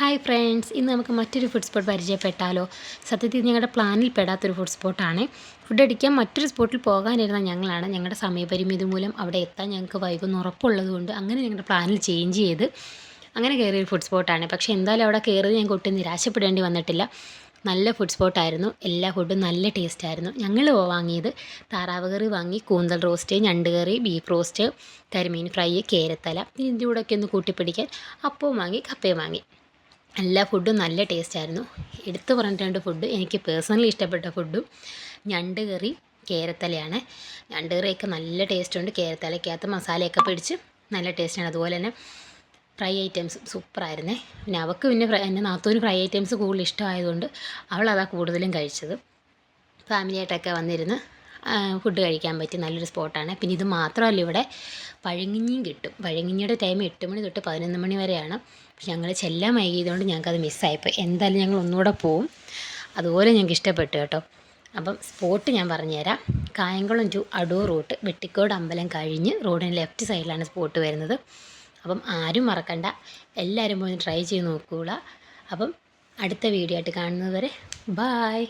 Hi friends, ഇന്ന് നമുക്ക് മറ്റൊരു ഫുഡ് സ്പോട്ട് പരിചയപ്പെട്ടാലോ. സത്യത്തിൽ ഞങ്ങളുടെ പ്ലാനിൽ പെടാത്തൊരു ഫുഡ് സ്പോട്ടാണ്. ഫുഡ് അടിക്കാൻ മറ്റൊരു സ്പോട്ടിൽ പോകാനിരുന്ന ഞങ്ങളാണ്. ഞങ്ങളുടെ സമയപരിമിതി മൂലം അവിടെ എത്താൻ ഞങ്ങൾക്ക് വൈകുന്ന ഉറപ്പുള്ളതുകൊണ്ട് അങ്ങനെ ഞങ്ങളുടെ പ്ലാനിൽ ചേഞ്ച് ചെയ്ത് അങ്ങനെ കയറിയൊരു ഫുഡ് സ്പോട്ടാണ്. പക്ഷേ എന്തായാലും അവിടെ കയറി ഞങ്ങൾക്ക് ഒട്ടും നിരാശപ്പെടേണ്ടി വന്നിട്ടില്ല. നല്ല ഫുഡ് സ്പോട്ടായിരുന്നു. എല്ലാ ഫുഡും നല്ല ടേസ്റ്റായിരുന്നു. ഞങ്ങൾ വാങ്ങിയത് താറാവ് കറി വാങ്ങി, കൂന്തൽ റോസ്റ്റ്, ഞണ്ട് കറി, ബീഫ് റോസ്റ്റ്, കരിമീൻ ഫ്രൈ, കേരത്തല, ഇതിൻ്റെ കൂടെയൊക്കെ ഒന്ന് കൂട്ടിപ്പിടിക്കാൻ അപ്പവും വാങ്ങി, കപ്പയും വാങ്ങി. എല്ലാ ഫുഡും നല്ല ടേസ്റ്റായിരുന്നു. എടുത്തു പറഞ്ഞിട്ടുണ്ട് ഫുഡ് എനിക്ക് പേഴ്സണലി ഇഷ്ടപ്പെട്ട ഫുഡും ഞണ്ട് കറി, കേരത്തലയാണ്. ഞണ്ട് കറിയൊക്കെ നല്ല ടേസ്റ്റുണ്ട്. കേരത്തലയ്ക്കകത്ത് മസാലയൊക്കെ പിടിച്ച് നല്ല ടേസ്റ്റാണ്. അതുപോലെ തന്നെ ഫ്രൈ ഐറ്റംസും സൂപ്പറായിരുന്നേ. പിന്നെ അവൾക്ക് പിന്നെ എൻ്റെ നാത്തൂന് ഫ്രൈ ഐറ്റംസ് കൂടുതൽ ഇഷ്ടമായതുകൊണ്ട് അവളതാണ് കൂടുതലും കഴിച്ചത്. ഫാമിലിയായിട്ടൊക്കെ വന്നിരുന്ന് ഫുഡ് കഴിക്കാൻ പറ്റി നല്ലൊരു സ്പോട്ടാണ്. പിന്നെ ഇത് മാത്രമല്ല, ഇവിടെ പഴങ്കഞ്ഞിയും കിട്ടും. പഴങ്കഞ്ഞിയുടെ ടൈം 8 മണി തൊട്ട് 11 മണി വരെയാണ്. പക്ഷെ ഞങ്ങൾ ചെല്ലാൻ വൈകിയതുകൊണ്ട് ഞങ്ങൾക്കത് മിസ്സായിപ്പോയി. എന്തായാലും ഞങ്ങൾ ഒന്നുകൂടെ പോവും. അതുപോലെ ഞങ്ങൾക്ക് ഇഷ്ടപ്പെട്ടു കേട്ടോ. അപ്പം സ്പോട്ട് ഞാൻ പറഞ്ഞുതരാം. കായംകുളം ടു അടൂർ റൂട്ട്, വെട്ടിക്കോട് അമ്പലം കഴിഞ്ഞ് റോഡിന് ലെഫ്റ്റ് സൈഡിലാണ് സ്പോട്ട് വരുന്നത്. അപ്പം ആരും മറക്കണ്ട, എല്ലാവരും പോയി ട്രൈ ചെയ്ത് നോക്കുക. അപ്പം അടുത്ത വീഡിയോ ആയിട്ട് കാണുന്നത് വരെ ബായ്.